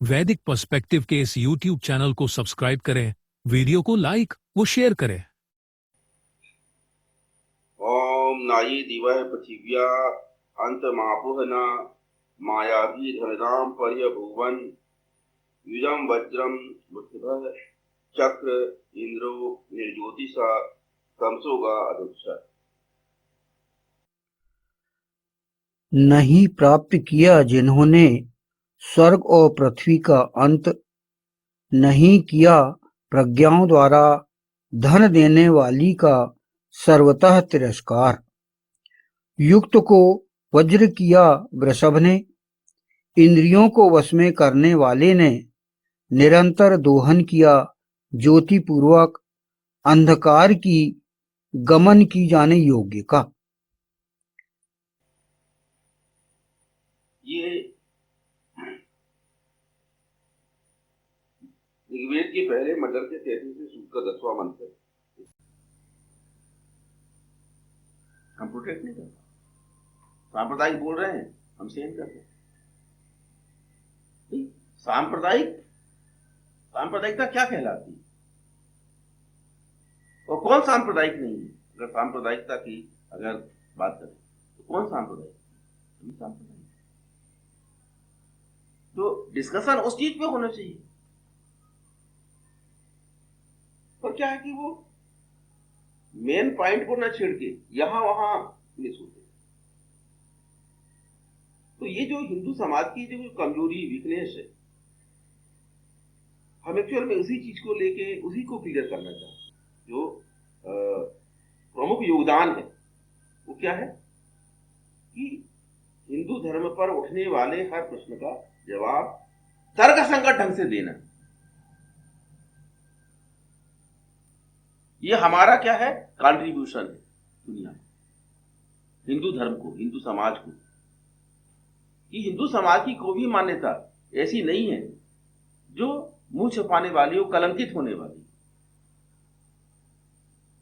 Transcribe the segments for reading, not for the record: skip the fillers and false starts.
वैदिक पर्सपेक्टिव के इस यूट्यूब चैनल को सब्सक्राइब करें, वीडियो को लाइक व शेयर करें। ओम नाई दिवः पृथिव्या अंतमापुः न मायाभिधनतां पर्यभुवन् युजं वज्रं बुद्धिभः चक्र इंद्रो निर्ज्योतिषा तमसोगा अधुच्छ। नहीं प्राप्त किया जिन्होंने स्वर्ग और पृथ्वी का अंत, नहीं किया प्रज्ञाओं द्वारा धन देने वाली का सर्वतः तिरस्कार। युक्त को वज्र किया वृषभ ने, इंद्रियों को वश में करने वाले ने निरंतर दोहन किया ज्योति पूर्वक अंधकार की गमन की जाने योग्य का। ये ऋग्वेद के पहले मंडल के 33वें सूक्त का 10वां मंत्र है। हम प्रोटेक्ट नहीं करते, सांप्रदायिक बोल रहे हैं, हम सहन करते हैं। सांप्रदायिकता क्या कहलाती है और कौन सांप्रदायिक नहीं है? अगर सांप्रदायिकता की अगर बात करें तो कौन सांप्रदायिक? सांप्रदायिक तो डिस्कशन उस चीज पे होना चाहिए, पर क्या है कि वो मेन पॉइंट को ना छेड़ के यहां वहां मिस होते। तो ये जो हिंदू समाज की जो कमजोरी वीकनेस है, हम एक्चुअल में उसी चीज को लेके उसी को क्लियर करना चाहते हैं। जो प्रमुख योगदान है वो क्या है कि हिंदू धर्म पर उठने वाले हर प्रश्न का जवाब तर्कसंगत ढंग से देना। ये हमारा क्या है कंट्रीब्यूशन है दुनिया में, हिंदू धर्म को, हिंदू समाज को। कि हिंदू समाज की कोई भी मान्यता ऐसी नहीं है जो मुंह छुपाने वाली हो, कलंकित होने वाली।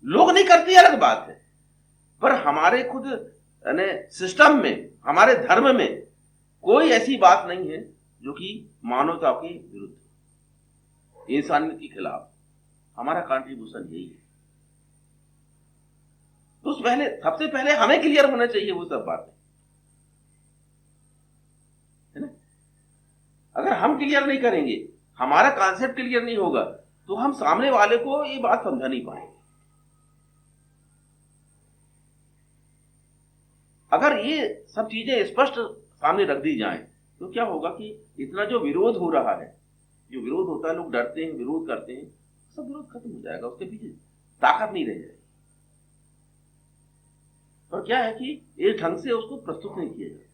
लोग नहीं करती अलग बात है, पर हमारे खुद सिस्टम में, हमारे धर्म में कोई ऐसी बात नहीं है जो कि मानवता के विरुद्ध, इंसानियत के खिलाफ। हमारा कंट्रीब्यूशन यही है। तो सबसे पहले हमें क्लियर होना चाहिए वो सब बातें, है ना? अगर हम क्लियर नहीं करेंगे, हमारा कॉन्सेप्ट क्लियर नहीं होगा, तो हम सामने वाले को ये बात समझा नहीं पाएंगे। अगर ये सब चीजें स्पष्ट सामने रख दी जाएं, तो क्या होगा कि इतना जो विरोध हो रहा है, जो विरोध होता है, लोग डरते हैं, विरोध करते हैं, सब विरोध खत्म हो जाएगा, उसके पीछे ताकत नहीं रह जाएगी। पर क्या है कि एक ढंग से उसको प्रस्तुत नहीं किया जाता।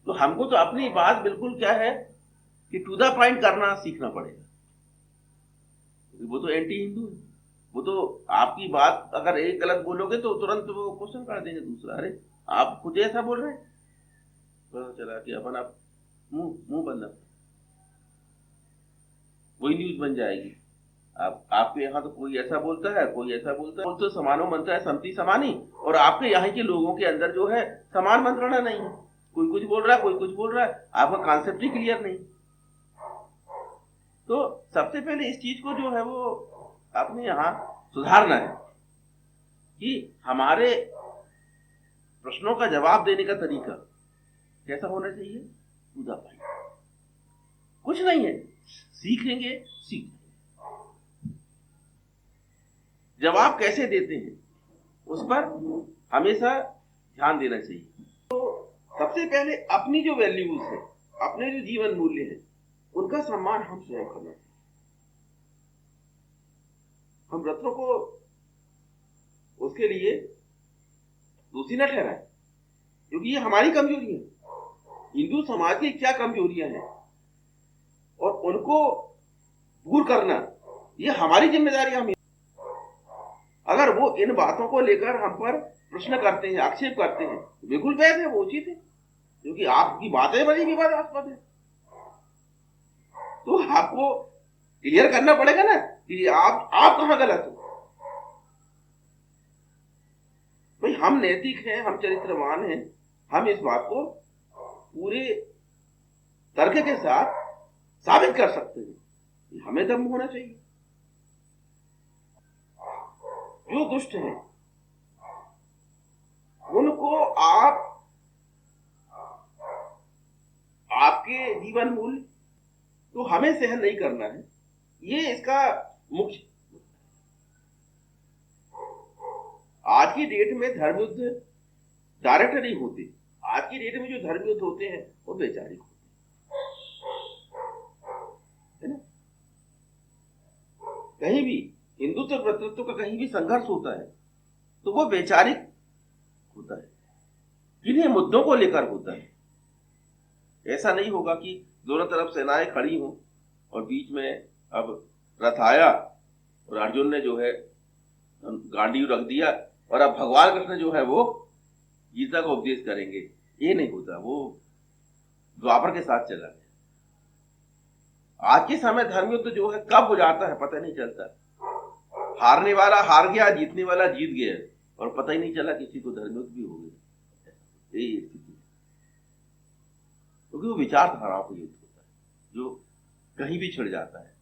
तो हमको तो अपनी बात बिल्कुल क्या है कि टू द पॉइंट करना सीखना पड़ेगा। वो तो एंटी हिंदू है, वो तो आपकी बात अगर एक गलत बोलोगे तो तुरंत वो क्वेश्चन कर देंगे दूसरा, अरे आप खुद ऐसा बोल रहे हैं, पता चला कि अपन आप मुंह बंद, वही न्यूज बन जाएगी। आपके यहाँ तो कोई ऐसा बोलता है, कोई ऐसा बोलता है, तो समानो मंत्र है संति समानी, और आपके यहाँ के लोगों के अंदर जो है समान मंत्रणा नहीं है। कोई कुछ बोल रहा है, कोई कुछ बोल रहा है, आपका कॉन्सेप्ट ही क्लियर नहीं। तो सबसे पहले इस चीज को जो है वो अपने यहाँ सुधारना है कि हमारे प्रश्नों का जवाब देने का तरीका कैसा होना चाहिए। पूजा पाठ कुछ नहीं है, सीखेंगे, जवाब कैसे देते हैं उस पर हमेशा ध्यान देना चाहिए। तो सबसे पहले अपनी जो वैल्यूज है, अपने जो जीवन मूल्य है, उनका सम्मान हम स्वयं करना चाहिए। हम रत्नों को उसके लिए दोषी न ठहराएं, क्योंकि ये हमारी कमजोरी है। हिंदू समाज की क्या कमजोरियां हैं और उनको दूर करना ये हमारी जिम्मेदारी। हम अगर वो इन बातों को लेकर हम पर प्रश्न करते हैं, आक्षेप करते हैं, बिल्कुल वैध है, वो उचित है, क्योंकि आपकी बातें बड़ी विवादास्पद है। तो आपको क्लियर करना पड़ेगा ना कि आप कहां गलत हो। भाई हम नैतिक हैं, हम चरित्रवान हैं, हम इस बात को पूरे तर्क के साथ साबित कर सकते हैं कि हमें दम होना चाहिए। जो दुष्ट हैं उनको आपके जीवन मूल्य तो हमें सहन नहीं करना है, ये इसका मुख्य। आज की डेट में धर्म युद्ध डायरेक्ट नहीं होते। आज की डेट में जो धर्म युद्ध होते हैं वो वैचारिक होते हैं, है ना। कहीं भी हिंदुत्व वृत्तत्व का कहीं भी संघर्ष होता है तो वो वैचारिक होता है, किन्हीं मुद्दों को लेकर होता है। ऐसा नहीं होगा कि दोनों तरफ सेनाएं खड़ी हों और बीच में अब रथ आया और अर्जुन ने जो है गांडी रख दिया और अब भगवान कृष्ण जो है वो गीता का उपदेश करेंगे, ये नहीं होता। वो द्वापर के साथ चला गया। आज के समय धर्म युद्ध जो है कब हो जाता है पता नहीं चलता। हारने वाला हार गया, जीतने वाला जीत गया और पता ही नहीं चला किसी को धर्म युद्ध भी हो गया। यही स्थिति है, क्योंकि वो विचारधाराओं का युद्ध होता है जो कहीं भी छिड़ जाता है।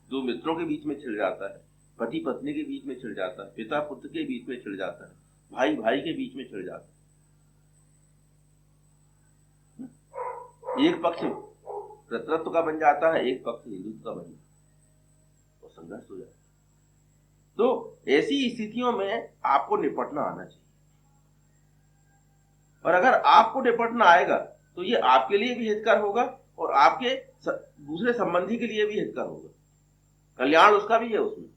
दो मित्रों के बीच में छिड़ जाता है, पति पत्नी के बीच में छिड़ जाता है, पिता पुत्र के बीच में छिड़ जाता है, भाई भाई के बीच में छिड़ जाता है। एक पक्ष वृत्तत्व का बन जाता है, एक पक्ष हिंदुत्व का बन जाता है और संघर्ष हो जाता है। तो ऐसी स्थितियों में आपको निपटना आना चाहिए। और अगर आपको निपटना आएगा तो ये आपके लिए भी हितकर होगा और आपके दूसरे संबंधी के लिए भी हितकर होगा। कल्याण उसका भी है, उसमें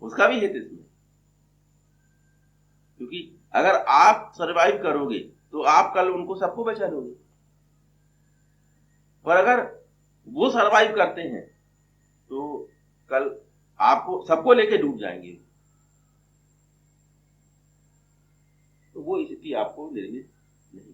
उसका भी हित इसमें। क्योंकि अगर आप सरवाइव करोगे तो आप कल उनको सबको बचा लोगे, पर अगर वो सरवाइव करते हैं तो कल आपको सबको लेके डूब जाएंगे। तो वो स्थिति आपको निर्मित नहीं।